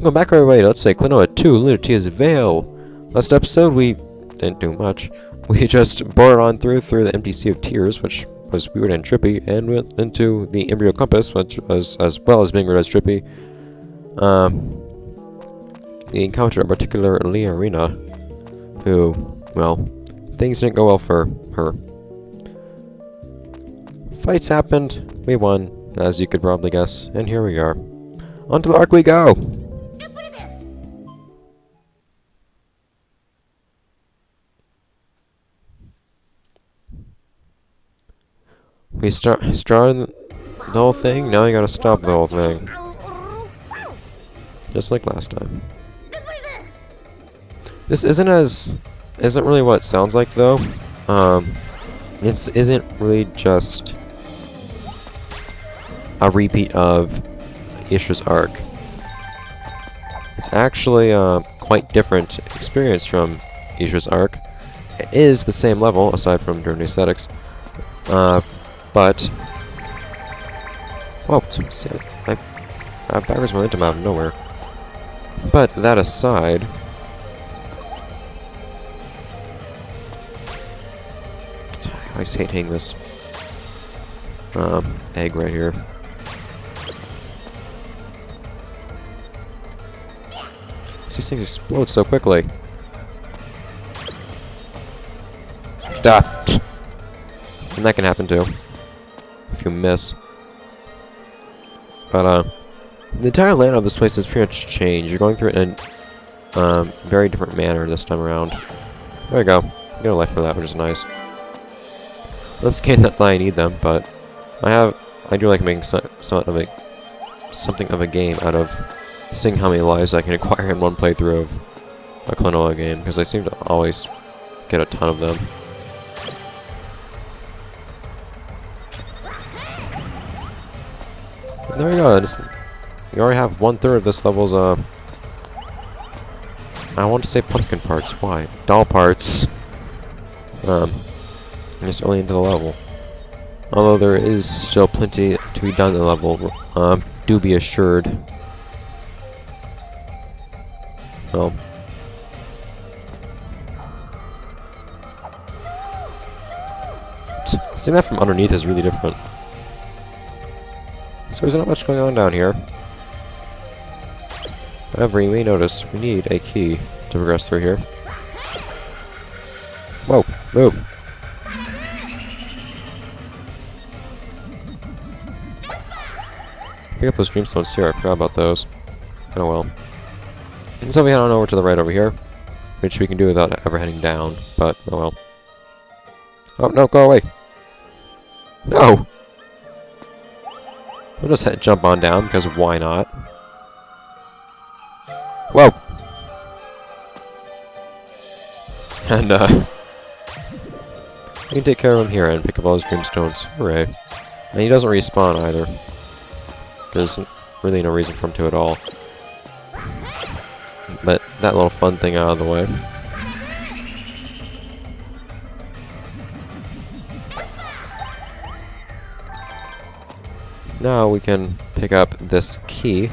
Going back our way, let's say Klonoa 2, Lunatea's Veil. Last episode, we didn't do much. We just bored on through the empty sea of tears, which was weird and trippy, and went into the embryo compass, which was, as well as being weird as trippy, we encountered a particular Learina, who, well, things didn't go well for her. Fights happened, we won, as you could probably guess, and here we are. Onto the arc we go! We started the whole thing, now you gotta stop the whole thing. Just like last time. This isn't really what it sounds like though. It isn't really just a repeat of Ishra's arc. It's actually a quite different experience from Ishra's arc. It is the same level, aside from different aesthetics. But whoa, see, I have backwards momentum out of nowhere. But that aside, I just hate hitting this egg right here. These things explode so quickly. Duh. And that can happen too, if you miss. But the entire layout of this place has pretty much changed. You're going through it in a very different manner this time around. There you go. You get a life for that, which is nice. Let's gain that I need them, but I do like making something of a game out of seeing how many lives I can acquire in one playthrough of a Klonoa game, because I seem to always get a ton of them. And there we go. You already have 1/3 of this level's I want to say pumpkin parts. Why? Doll parts. Just early into the level. Although there is still plenty to be done in the level, do be assured. Well, seeing that from underneath is really different. So there's not much going on down here. However, you may notice we need a key to progress through here. Whoa, move! Pick up those dreamstones here, I forgot about those. Oh well. And so we head on over to the right over here, which we can do without ever heading down, but oh well. Oh no, go away! No! We'll just jump on down, because why not? Whoa! And we can take care of him here and pick up all his dreamstones. Hooray. And he doesn't respawn either. There's really no reason for him to at all. But that little fun thing out of the way. Now we can pick up this key.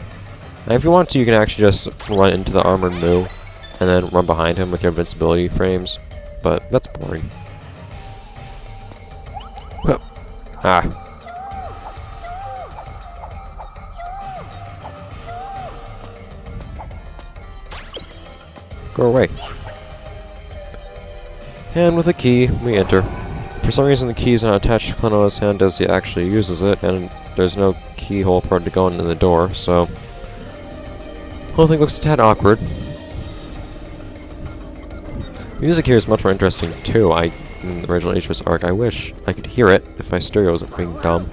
And if you want to, you can actually just run into the armored Moo and then run behind him with your invincibility frames. But that's boring. Ah. Go away. And with a key, we enter. For some reason the key is not attached to Klonoa's hand as he actually uses it, and there's no keyhole for it to go in the door, so the whole thing looks a tad awkward. Music here is much more interesting too, in the original Ishra's arc. I wish I could hear it if my stereo wasn't being dumb.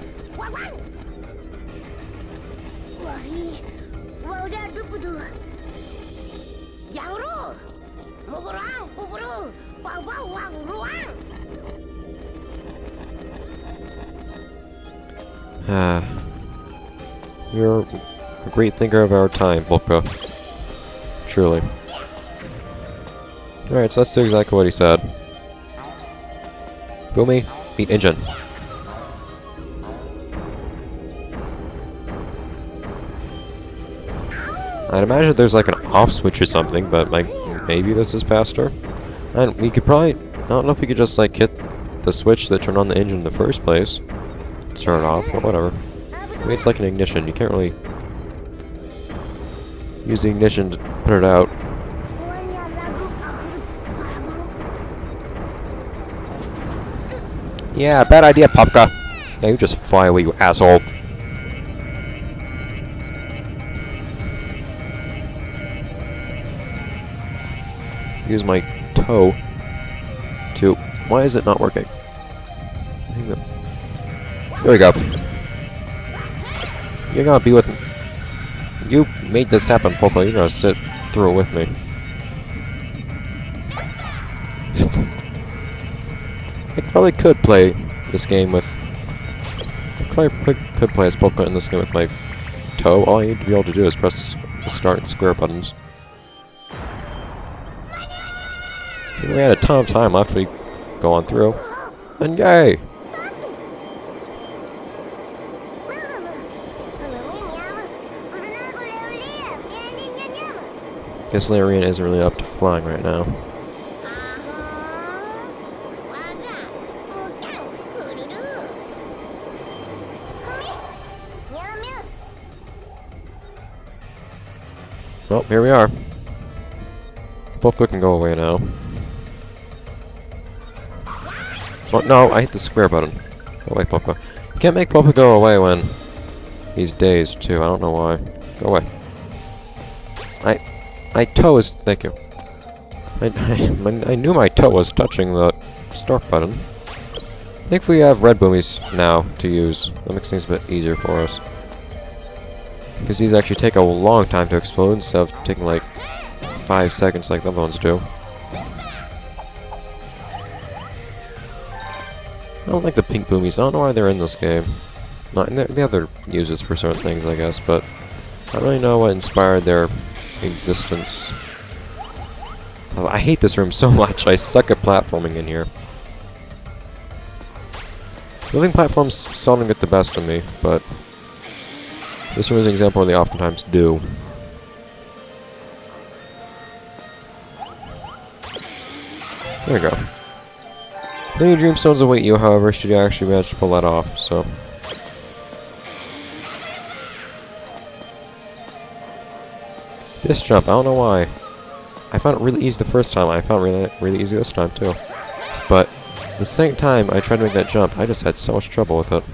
You're a great thinker of our time, Volka. Truly. Alright, so let's do exactly what he said. Boomy, beat engine. I'd imagine there's like an off switch or something, but like maybe this is faster. And we could probably, I don't know if we could just like hit the switch that turned on the engine in the first place. Turn it off, or whatever. Maybe it's like an ignition. You can't really use the ignition to put it out. Yeah, bad idea, Popka. Yeah, you just fly away, you asshole. Use my toe to... Why is it not working? There we go. You're gonna be with me. You made this happen, Popo. You're gonna sit through it with me. I probably could play this game with... I probably could play as Popo in this game with my toe. All I need to be able to do is press the start and square buttons. We had a ton of time left. We go on through. And yay! Guess Larian isn't really up to flying right now. Well, here we are. Popo can go away now. Oh, no, I hit the square button. Go away, Popo. You can't make Popo go away when he's dazed, too. I don't know why. Go away. My toe is... Thank you. I knew my toe was touching the start button. Thankfully, we have red boomies now to use. That makes things a bit easier for us. Because these actually take a long time to explode instead of taking like 5 seconds like the other ones do. I don't like the pink boomies. I don't know why they're in this game. Not in the other uses for certain things, I guess, but I don't really know what inspired their existence. I hate this room so much. I suck at platforming in here. Moving platforms seldom get the best of me, but this room is an example where they oftentimes do. There we go. Many dreamstones await you, however, should you actually manage to pull that off, so... This jump, I don't know why. I found it really easy the first time, I found it really easy this time, too. But, the second time I tried to make that jump, I just had so much trouble with it.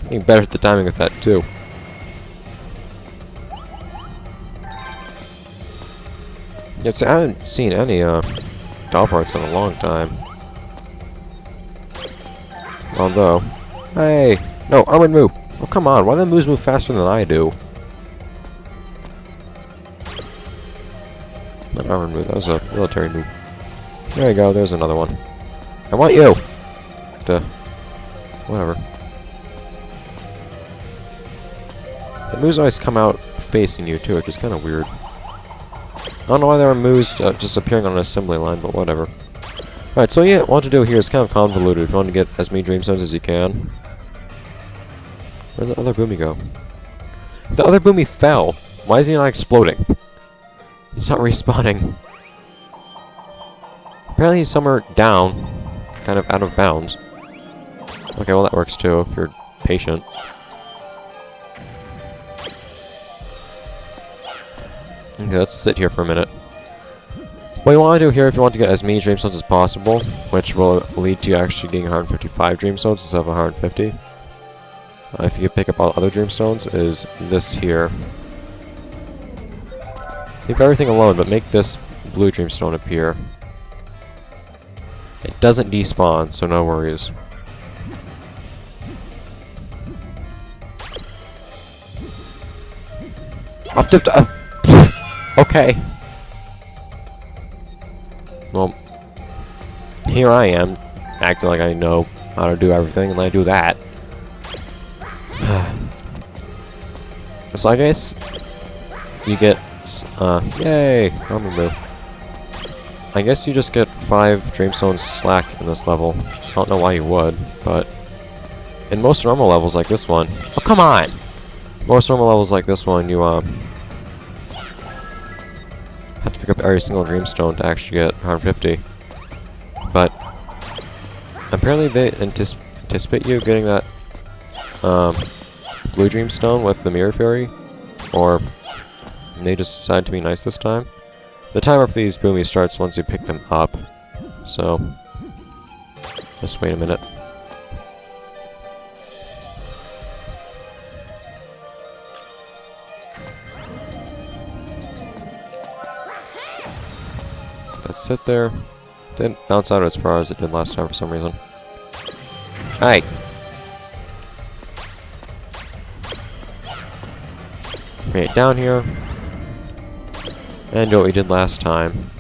Getting better at the timing with that, too. Yeah, I haven't seen any doll parts in a long time. Although, hey, no, armored move. Oh come on, why do the moves move faster than I do? Not armored move, that was a military move. There you go, there's another one. I want you to, whatever. The moves always come out facing you too, which is kind of weird. I don't know why there are moves just appearing on an assembly line, but whatever. Alright, so what you want to do here is kind of convoluted if you want to get as many dreamstones as you can. Where'd the other boomy go? The other boomy fell! Why is he not exploding? He's not respawning. Apparently he's somewhere down, kind of out of bounds. Okay, well that works too, if you're patient. Okay, let's sit here for a minute. What you want to do here, if you want to get as many dreamstones as possible, which will lead to you actually getting 155 dreamstones instead of 150. If you pick up all other dreamstones, is this here. Leave everything alone, but make this blue dreamstone appear. It doesn't despawn, so no worries. Up to okay. Well, here I am, acting like I know how to do everything, and I do that. So I guess you get, yay, armor move. I guess you just get 5 dreamstones slack in this level. I don't know why you would, but in most normal levels like this one... Oh, come on! Most normal levels like this one, you, have to pick up every single Dreamstone to actually get 150. But, apparently they anticipate you getting that, blue Dreamstone with the Mirror Fairy, or they just decide to be nice this time. The timer for these boomies starts once you pick them up, so just wait a minute. Let's sit there. Didn't bounce out as far as it did last time for some reason. Hey! Bring it down here. And do what we did last time.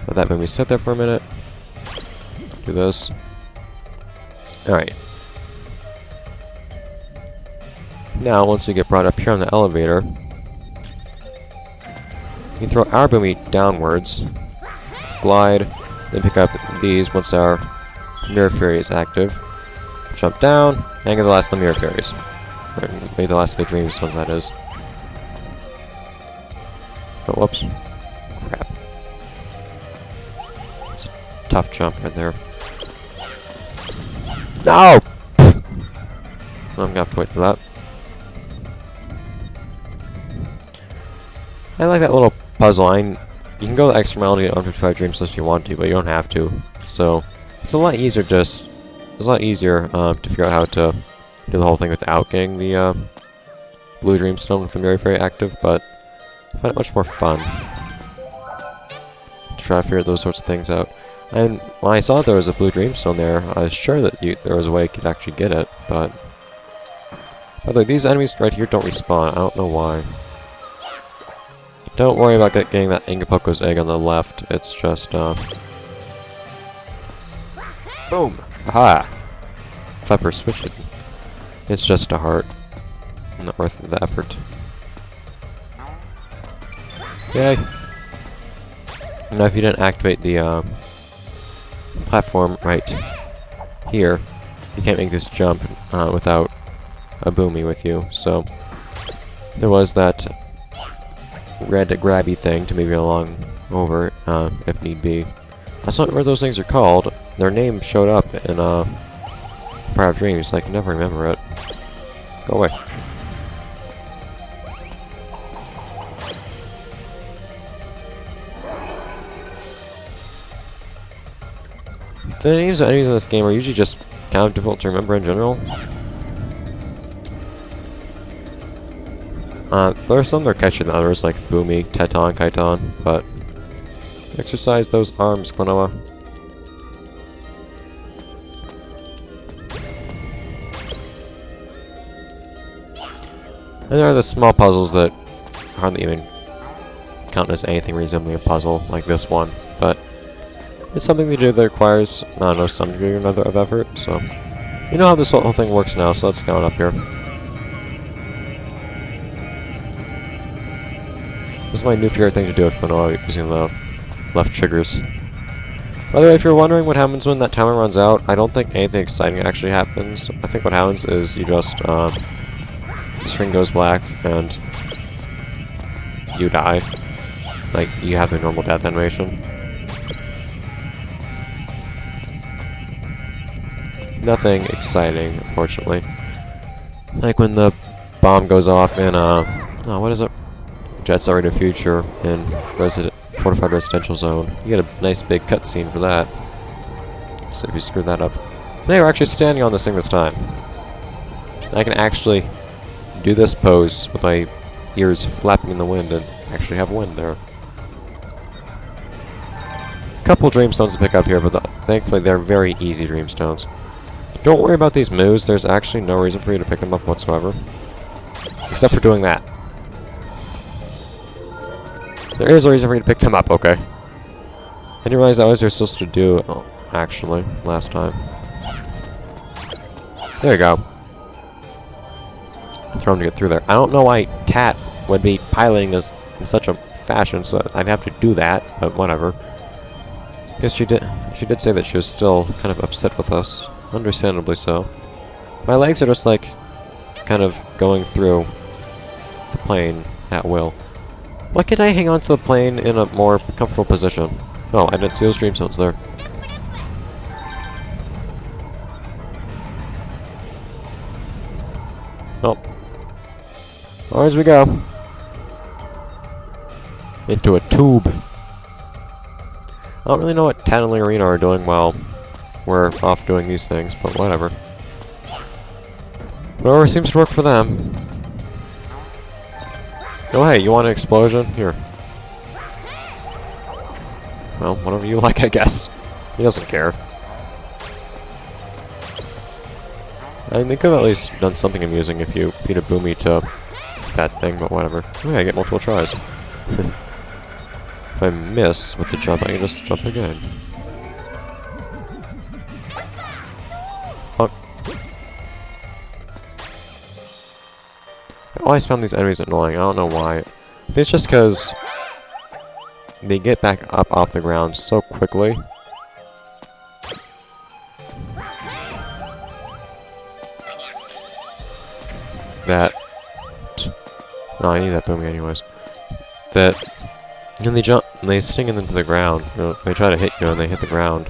Let that movie sit there for a minute. Do this. Alright. Now, once we get brought up here on the elevator, you can throw our boomy downwards, glide, then pick up these once our Mirror Fairy is active. Jump down, and get the last of the Mirror Fairies. Or maybe the last of the Dreamstones, that is. Oh, whoops. Crap. It's a tough jump right there. No! I'm gonna have to wait for that. I like that little puzzle. You can go the extra mile to get 155 Dreamstones if you want to, but you don't have to. So, it's a lot easier to figure out how to do the whole thing without getting the, blue Dreamstone with the Mirror Fairy active, but I find it much more fun to try to figure those sorts of things out. And when I saw there was a blue Dreamstone there, I was sure that there was a way you could actually get it, but... By the way, these enemies right here don't respawn. I don't know why. Don't worry about getting that Angapoko's egg on the left. It's just, boom! Aha! Clever switch it. It's just a heart. Not worth the effort. Yay! Now, if you didn't activate the, platform right here, you can't make this jump, without a boomy with you, so... There was that red grabby thing to move you along over, if need be. That's not what those things are called. Their name showed up in, Part of Dreams, I can never remember it. Go away. The names of enemies in this game are usually just kind of difficult to remember in general. There are some that are catchier than others, like Boomy, Teton, Kaiton, but exercise those arms, Klonoa. And there are the small puzzles that hardly even count as anything resembling a puzzle, like this one, but it's something to do that requires, I don't know, some degree or another of effort, so... You know how this whole thing works now, so let's go on up here. This is my new favorite thing to do with Klonoa, using the left triggers. By the way, if you're wondering what happens when that timer runs out, I don't think anything exciting actually happens. I think what happens is you just, the screen goes black, and you die. Like, you have the normal death animation. Nothing exciting, unfortunately. Like when the bomb goes off in, oh, what is it? Jet Set Radio Future in Fortified Residential Zone. You get a nice big cutscene for that. So if you screw that up. Hey, we're actually standing on this thing this time. I can actually do this pose with my ears flapping in the wind and actually have wind there. Couple Dreamstones to pick up here, but thankfully they're very easy Dreamstones. Don't worry about these moves, there's actually no reason for you to pick them up whatsoever. Except for doing that. There is a reason for you to pick them up, okay. I didn't realize that was what you're supposed to do, actually, last time. There you go. Throw him to get through there. I don't know why Tat would be piloting this in such a fashion, so I'd have to do that, but whatever. Guess she did say that she was still kind of upset with us. Understandably so. My legs are just like kind of going through the plane at will. Why can't I hang on to the plane in a more comfortable position? Oh, I didn't see those dream zones there. Oh. Or as we go. Into a tube. I don't really know what Tad and Arena are doing while we're off doing these things, but whatever. Whatever seems to work for them. Oh hey, you want an explosion? Here. Well, whatever you like, I guess. He doesn't care. I mean, they could have at least done something amusing if you beat a Boomy to that thing, but whatever. Oh yeah, I get multiple tries. If I miss with the jump, I can just jump again. Fuck. I always found these enemies annoying. I don't know why. I think it's just because they get back up off the ground so quickly. That... No, I need that Boomy anyways. That... When they jump, and they sting into the ground, you know, they try to hit you and they hit the ground.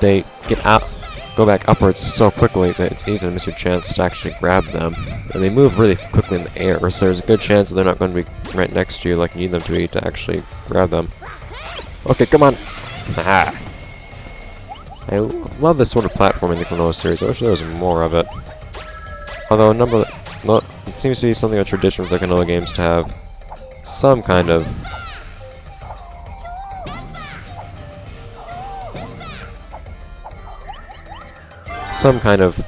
They get out, go back upwards so quickly that it's easy to miss your chance to actually grab them. And they move really quickly in the air, so there's a good chance that they're not going to be right next to you like you need them to be to actually grab them. Okay, come on! Ah! I love this sort of platform in the Klonoa series. I wish there was more of it. Although it seems to be something of a tradition for the Klonoa games to have some kind of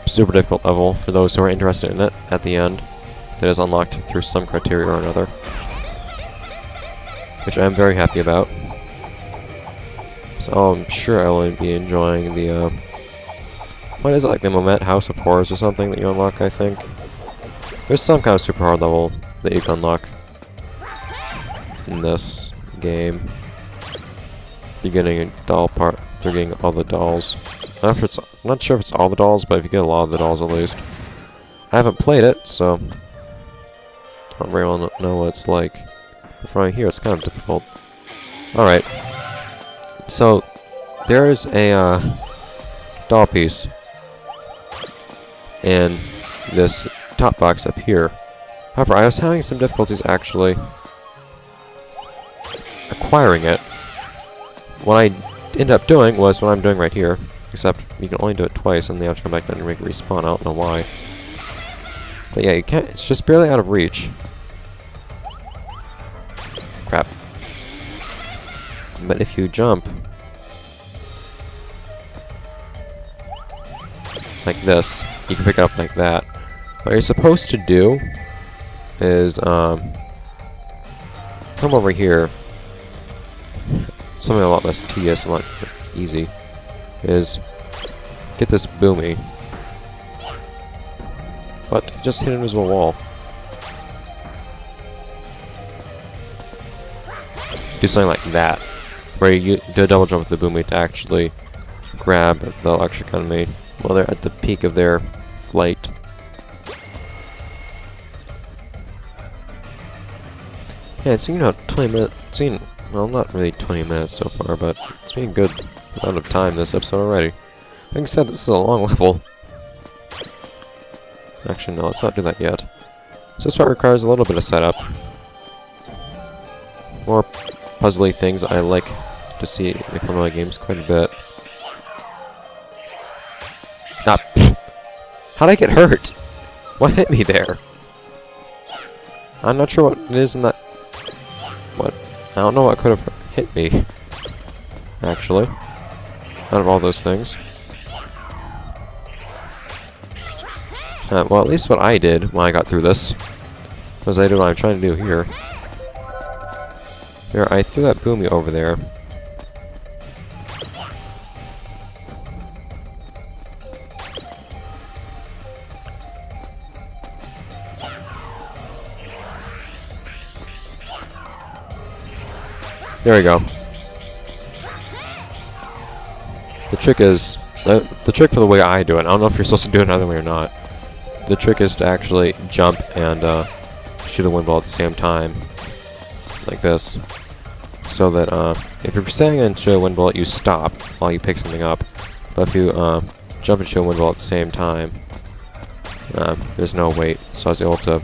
super difficult level for those who are interested in it at the end that is unlocked through some criteria or another, which I'm very happy about. So I'm sure I will be enjoying the what is it, like the Moment House of Horrors or something that you unlock, I think? There's some kind of super hard level that you can unlock in this game. You're getting a doll part, they're getting all the dolls. I'm not sure if it's all the dolls, but if you get a lot of the dolls at least. I haven't played it, so I don't really know what it's like. From here, it's kind of difficult. Alright. So, there is a doll piece in this top box up here. However, I was having some difficulties actually acquiring it. What I ended up doing was what I'm doing right here, except you can only do it twice and they have to come back down and make it respawn. I don't know why. But yeah, you can't, it's just barely out of reach. Crap. But if you jump like this, you can pick it up like that. What you're supposed to do is come over here. Something a lot less tedious, a lot easy, is get this Boomy, but just hit an invisible wall. Do something like that, where you do a double jump with the Boomy to actually grab the electric enemy while they're at the peak of their flight. Yeah, it's been about 20 minutes. Well, not really 20 minutes so far, but it's been a good amount of time this episode already. Like I said, this is a long level. Actually, no, let's not do that yet. So this part requires a little bit of setup. More puzzly things I like to see in the Klonoa games quite a bit. Ah, how'd I get hurt? What hit me there? I'm not sure what it is in that... What? I don't know what could have hit me, actually, out of all those things. Well, at least what I did when I got through this was I did what I'm trying to do here. Here, I threw that Boomy over there. There we go. The trick is The trick for the way I do it, I don't know if you're supposed to do it another way or not. The trick is to actually jump and shoot a wind ball at the same time, like this. So that if you're standing and shoot a wind ball, you stop while you pick something up. But if you jump and shoot a wind ball at the same time, there's no wait, so I was able to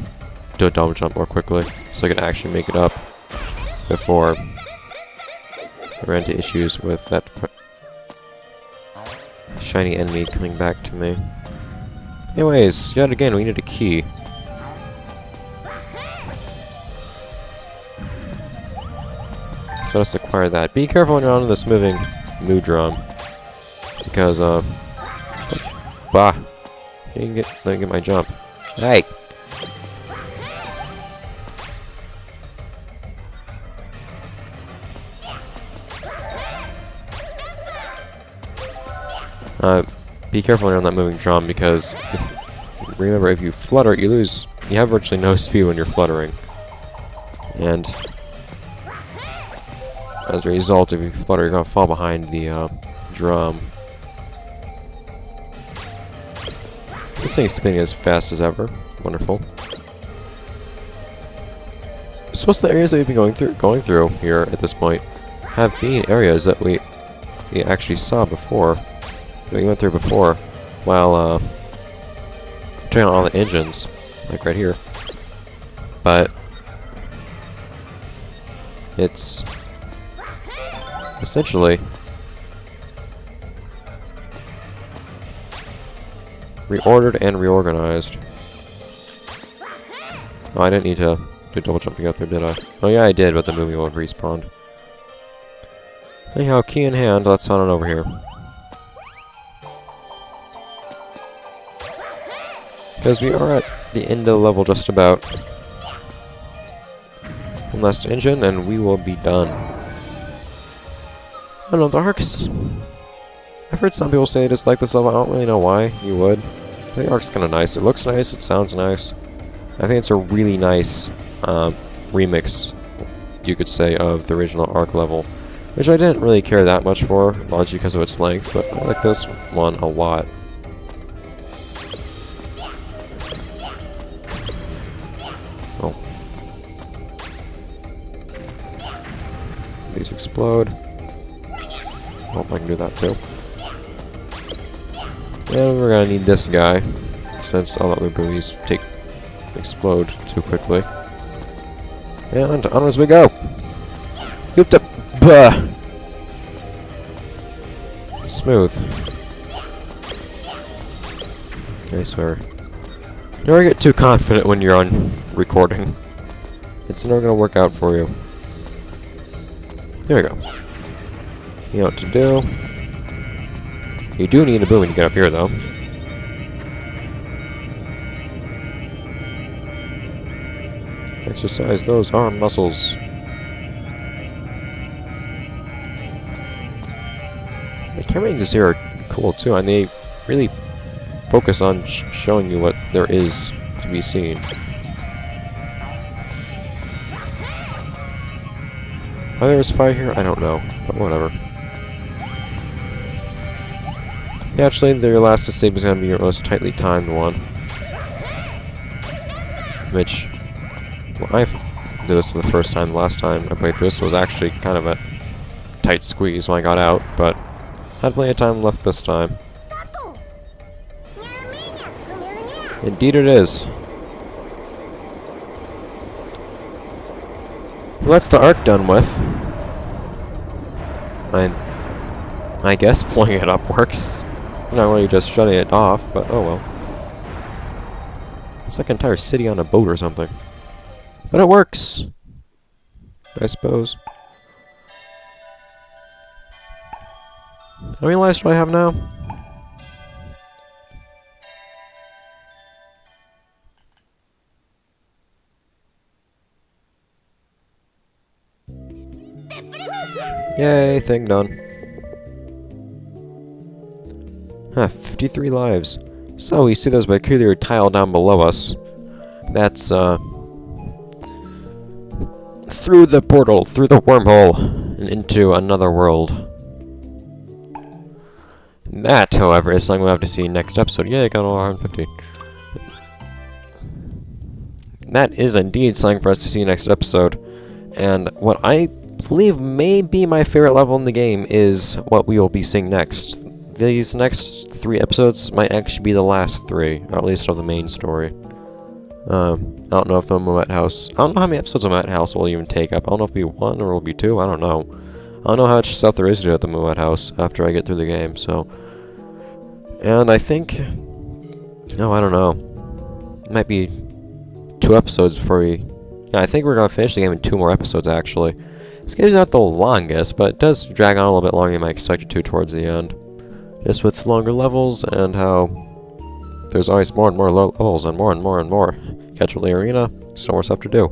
do a double jump more quickly, so I could actually make it up before I ran into issues with that shiny enemy coming back to me. Anyways, yet again, we need a key. So let's acquire that. Be careful when you're on this moving moo drum, because bah, let me get my jump. Hey. Be careful when you're on that moving drum, because remember, if you flutter, you have virtually no speed when you're fluttering. And as a result, if you flutter, you're gonna fall behind the drum. This thing's spinning as fast as ever. Wonderful. So most of the areas that we've been going through here at this point have been areas that we actually saw before. That we went through before, while turning on all the engines, like right here. But it's essentially reordered and reorganized. Oh, I didn't need to do double jumping up there, did I? Oh yeah, I did, but the movie won't respawn. Anyhow, key in hand, let's head on over here. Because we are at the end of the level just about. One last engine and we will be done. I don't know, the arcs. I've heard some people say dislike this level. I don't really know why you would. I think the arc's kind of nice. It looks nice, it sounds nice. I think it's a really nice remix, you could say, of the original arc level. Which I didn't really care that much for, largely because of its length, but I like this one a lot. Oh. These explode. Oh, I can do that too. And we're gonna need this guy, since all the boobies explode too quickly. And onwards we go! Ooped up! Bah! Smooth. I swear. Never get too confident when you're on recording. It's never gonna work out for you. There we go. You know what to do. You do need a boom when you get up here, though. Exercise those arm muscles. The camera angles here are cool, too, and they really focus on showing you what there is to be seen. Why there is fire here? I don't know, but whatever. Yeah, actually, your last escape is going to be your most tightly timed one. Which, when I did this for the first time, the last time I played this was actually kind of a tight squeeze when I got out, but had plenty of time left this time. Indeed it is. Well, that's the arc done with. I guess pulling it up works. Not really just shutting it off, but oh well. It's like an entire city on a boat or something. But it works! I suppose. How many lives do I have now? Yay, thing done. 53 lives. So we see there's a peculiar tile down below us. That's through the portal, through the wormhole, and into another world. That, however, is something we'll have to see next episode. Yeah, I got all 150. That is indeed something for us to see next episode. And what I believe may be my favorite level in the game is what we will be seeing next. These next 3 episodes might actually be the last 3, or at least of the main story. I don't know if the Moet House... I don't know how many episodes of Moet House will even take up. I don't know if it'll be 1 or it'll be 2. I don't know. I don't know how much stuff there is to do at the Moet House after I get through the game, so... And I think... No, I don't know. It might be 2 episodes before we... Yeah, I think we're going to finish the game in 2 more episodes, actually. This game's not the longest, but it does drag on a little bit longer than I expected to towards the end. Just with longer levels and how there's always more and more levels and more and more and more. Catch the arena, still more stuff to do.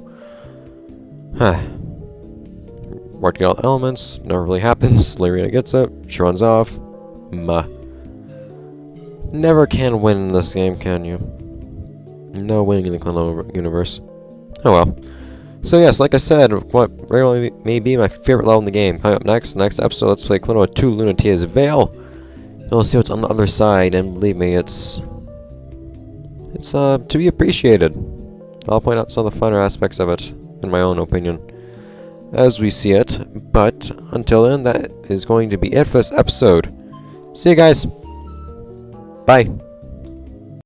Working all elements, never really happens. Arena gets it, she runs off. Never can win in this game, can you? No winning in the Klonoa universe. Oh well. So yes, like I said, what really may be my favorite level in the game. Coming up next episode, let's play Klonoa 2 Lunatea's Veil. You'll see what's on the other side, and believe me, it's to be appreciated. I'll point out some of the funner aspects of it, in my own opinion, as we see it. But until then, that is going to be it for this episode. See you guys. Bye.